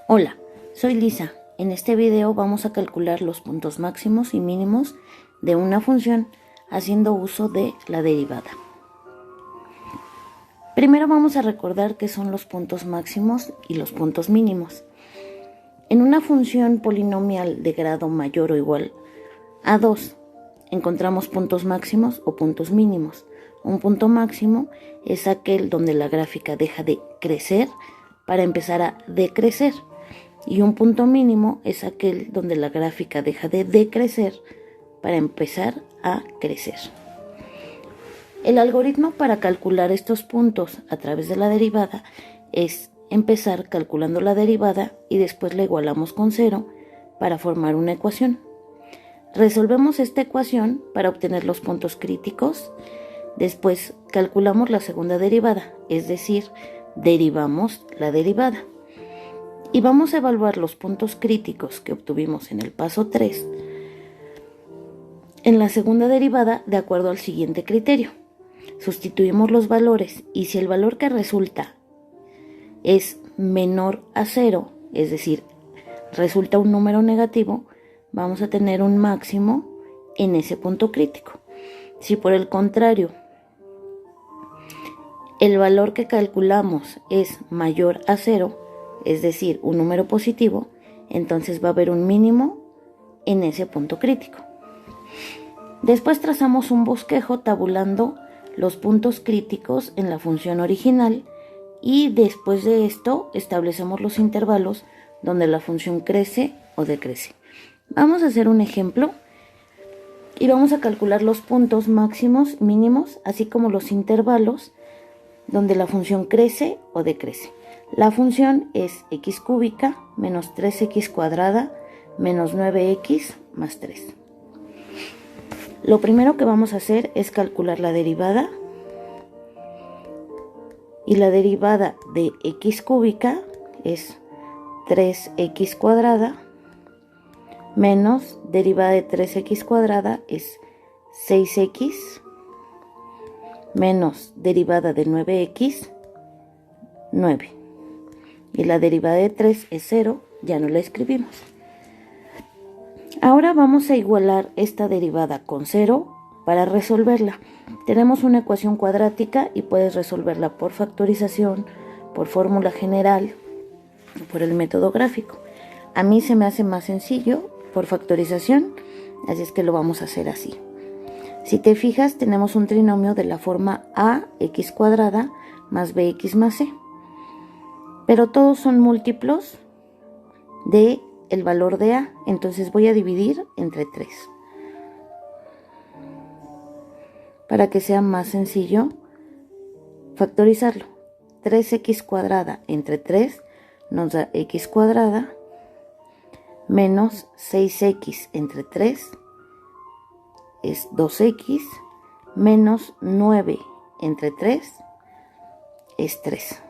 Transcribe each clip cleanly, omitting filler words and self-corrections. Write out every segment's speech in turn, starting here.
Hola, soy Lisa. En este video vamos a calcular los puntos máximos y mínimos de una función haciendo uso de la derivada. Primero vamos a recordar qué son los puntos máximos y los puntos mínimos. En una función polinomial de grado mayor o igual a 2, encontramos puntos máximos o puntos mínimos. Un punto máximo es aquel donde la gráfica deja de crecer para empezar a decrecer. Y un punto mínimo es aquel donde la gráfica deja de decrecer para empezar a crecer. El algoritmo para calcular estos puntos a través de la derivada es empezar calculando la derivada y después la igualamos con 0 para formar una ecuación. Resolvemos esta ecuación para obtener los puntos críticos. Después calculamos la segunda derivada, es decir, derivamos la derivada. Y vamos a evaluar los puntos críticos que obtuvimos en el paso 3 en la segunda derivada de acuerdo al siguiente criterio. Sustituimos los valores y si el valor que resulta es menor a 0, es decir, resulta un número negativo, vamos a tener un máximo en ese punto crítico. Si por el contrario el valor que calculamos es mayor a 0, es decir, un número positivo, entonces va a haber un mínimo en ese punto crítico. Después trazamos un bosquejo tabulando los puntos críticos en la función original y después de esto establecemos los intervalos donde la función crece o decrece. Vamos a hacer un ejemplo y vamos a calcular los puntos máximos, mínimos, así como los intervalos donde la función crece o decrece. La función es x cúbica menos 3x cuadrada menos 9x más 3. Lo primero que vamos a hacer es calcular la derivada. Y la derivada de x cúbica es 3x cuadrada menos derivada de 3x cuadrada es 6x menos derivada de 9x, 9. Y la derivada de 3 es 0, ya no la escribimos. Ahora vamos a igualar esta derivada con 0 para resolverla. Tenemos una ecuación cuadrática y puedes resolverla por factorización, por fórmula general, por el método gráfico. A mí se me hace más sencillo por factorización, así es que lo vamos a hacer así. Si te fijas, tenemos un trinomio de la forma ax cuadrada más bx más c. Pero todos son múltiplos de el valor de a, entonces voy a dividir entre 3. Para que sea más sencillo factorizarlo. 3x cuadrada entre 3 nos da x cuadrada menos 6x entre 3 es 2x menos 9 entre 3 es 3.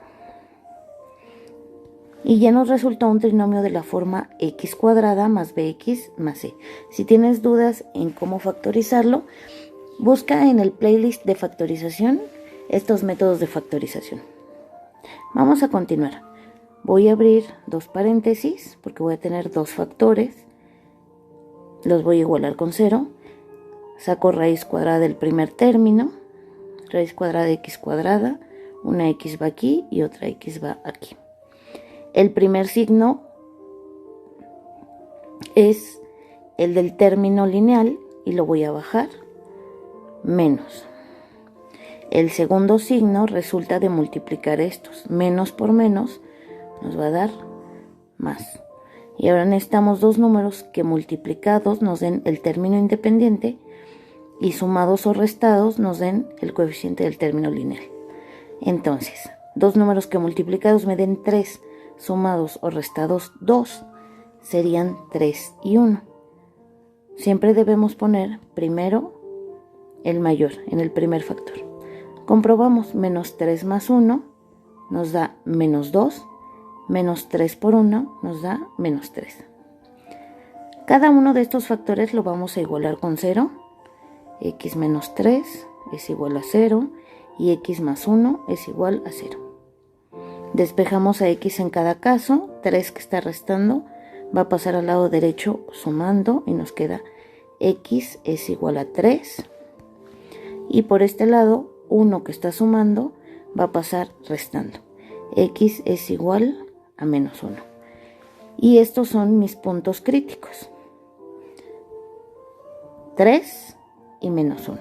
Y ya nos resultó un trinomio de la forma x cuadrada más bx más c. Si tienes dudas en cómo factorizarlo, busca en el playlist de factorización estos métodos de factorización. Vamos a continuar. Voy a abrir dos paréntesis porque voy a tener dos factores. Los voy a igualar con 0. Saco raíz cuadrada del primer término. Raíz cuadrada de x cuadrada. Una x va aquí y otra x va aquí. El primer signo es el del término lineal y lo voy a bajar, menos. El segundo signo resulta de multiplicar estos. Menos por menos nos va a dar más. Y ahora necesitamos dos números que multiplicados nos den el término independiente y sumados o restados nos den el coeficiente del término lineal. Entonces, dos números que multiplicados me den 3, sumados o restados 2, serían 3 y 1. Siempre debemos poner primero el mayor en el primer factor. Comprobamos, menos 3 más 1 nos da menos 2, menos 3 por 1 nos da menos 3. Cada uno de estos factores lo vamos a igualar con 0. X menos 3 es igual a 0 y x más 1 es igual a 0. Despejamos a x en cada caso. 3 que está restando va a pasar al lado derecho sumando y nos queda x es igual a 3. Y por este lado 1 que está sumando va a pasar restando. X es igual a menos 1. Y estos son mis puntos críticos. 3 y menos 1.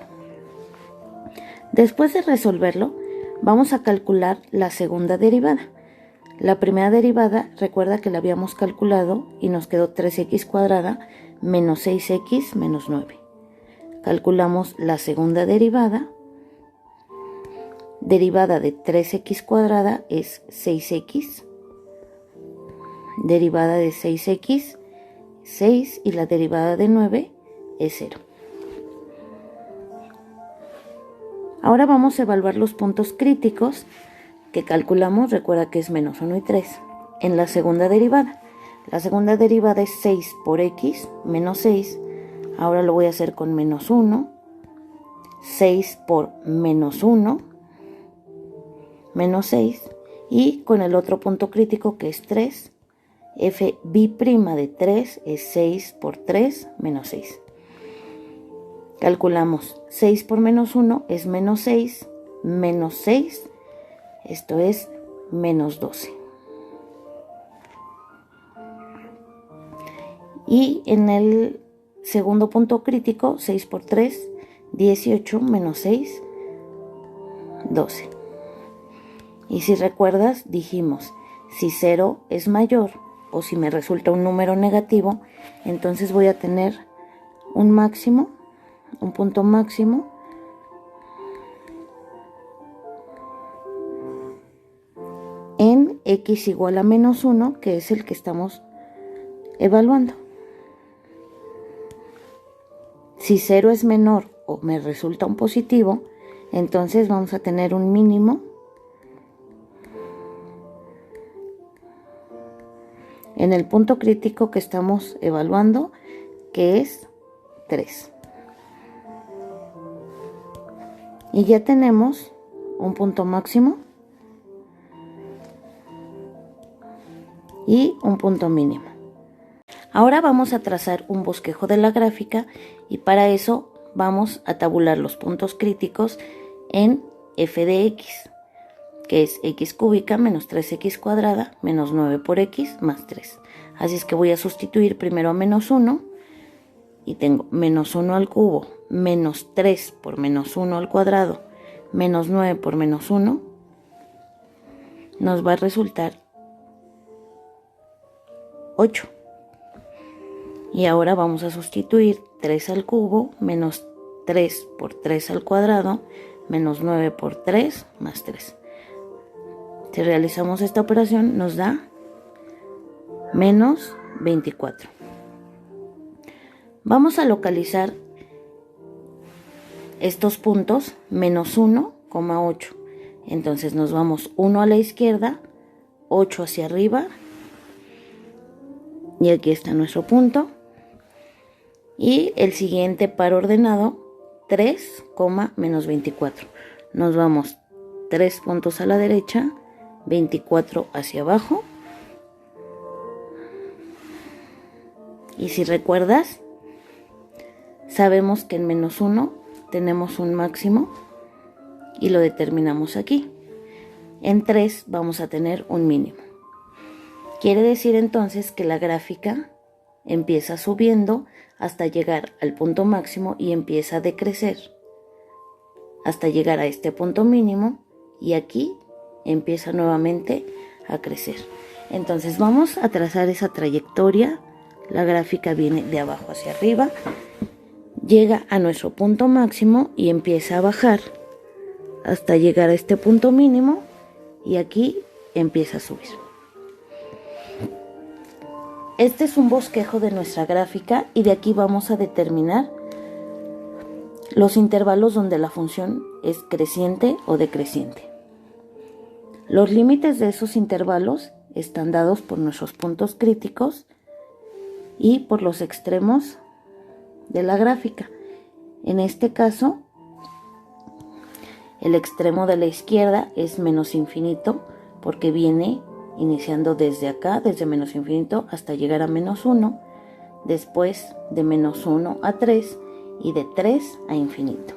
Después de resolverlo, vamos a calcular la segunda derivada. La primera derivada, recuerda que la habíamos calculado y nos quedó 3x cuadrada menos 6x menos 9. Calculamos la segunda derivada. Derivada de 3x cuadrada es 6x. Derivada de 6x, 6, y la derivada de 9 es 0. Ahora vamos a evaluar los puntos críticos que calculamos, recuerda que es menos 1 y 3, en la segunda derivada. La segunda derivada es 6 por x, menos 6. Ahora lo voy a hacer con menos 1. 6 por menos 1, menos 6. Y con el otro punto crítico que es 3. F' de 3 es 6 por 3, menos 6. Calculamos 6 por menos 1 es menos 6, menos 6, esto es menos 12. Y en el segundo punto crítico, 6 por 3, 18, menos 6, 12. Y si recuerdas, dijimos, si 0 es mayor o si me resulta un número negativo, entonces voy a tener un máximo, un punto máximo en x igual a menos 1, que es el que estamos evaluando. Si 0 es menor o me resulta un positivo, entonces vamos a tener un mínimo en el punto crítico que estamos evaluando, que es 3. Y ya tenemos un punto máximo y un punto mínimo. Ahora vamos a trazar un bosquejo de la gráfica y para eso vamos a tabular los puntos críticos en f de x, que es x cúbica menos 3x cuadrada menos 9 por x más 3. Así es que voy a sustituir primero a menos 1 y tengo menos 1 al cubo menos 3 por menos 1 al cuadrado menos 9 por menos 1 nos va a resultar 8. Y ahora vamos a sustituir 3 al cubo menos 3 por 3 al cuadrado menos 9 por 3 más 3. Si realizamos esta operación nos da menos 24. Vamos a localizar estos puntos menos 1, 8. Entonces nos vamos 1 a la izquierda, 8 hacia arriba. Y aquí está nuestro punto. Y el siguiente par ordenado, 3, menos 24. Nos vamos 3 puntos a la derecha, 24 hacia abajo. Y si recuerdas, sabemos que en menos 1 tenemos un máximo y lo determinamos aquí. En 3 vamos a tener un mínimo. Quiere decir entonces que la gráfica empieza subiendo hasta llegar al punto máximo y empieza a decrecer hasta llegar a este punto mínimo y aquí empieza nuevamente a crecer. Entonces vamos a trazar esa trayectoria. La gráfica viene de abajo hacia arriba, llega a nuestro punto máximo y empieza a bajar hasta llegar a este punto mínimo y aquí empieza a subir. Este es un bosquejo de nuestra gráfica y de aquí vamos a determinar los intervalos donde la función es creciente o decreciente. Los límites de esos intervalos están dados por nuestros puntos críticos y por los extremos de la gráfica. En este caso, el extremo de la izquierda es menos infinito porque viene iniciando desde acá, desde menos infinito hasta llegar a menos 1, después de menos 1 a 3 y de 3 a infinito.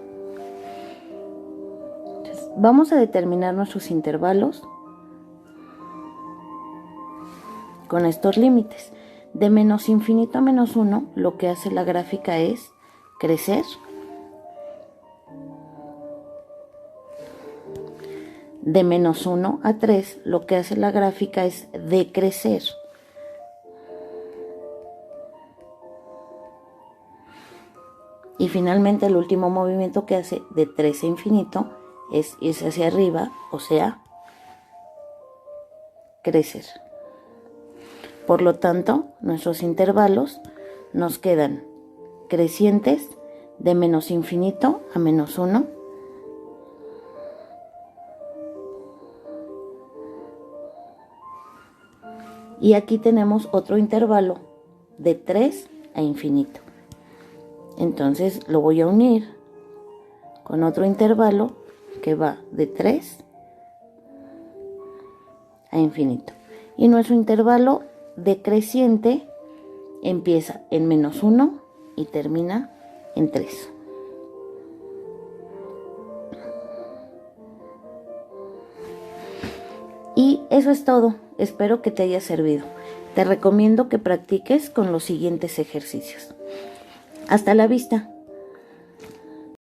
Entonces, vamos a determinar nuestros intervalos con estos límites. De menos infinito a menos 1, lo que hace la gráfica es crecer. De menos 1 a 3, lo que hace la gráfica es decrecer. Y finalmente el último movimiento que hace de 3 a infinito es irse hacia arriba, o sea, crecer. Por lo tanto, nuestros intervalos nos quedan crecientes de menos infinito a menos 1, y aquí tenemos otro intervalo de 3 a infinito. Entonces lo voy a unir con otro intervalo que va de 3 a infinito. Y nuestro intervalo decreciente empieza en menos 1 y termina en 3. Y eso es todo. Espero que te haya servido. Te recomiendo que practiques con los siguientes ejercicios. Hasta la vista.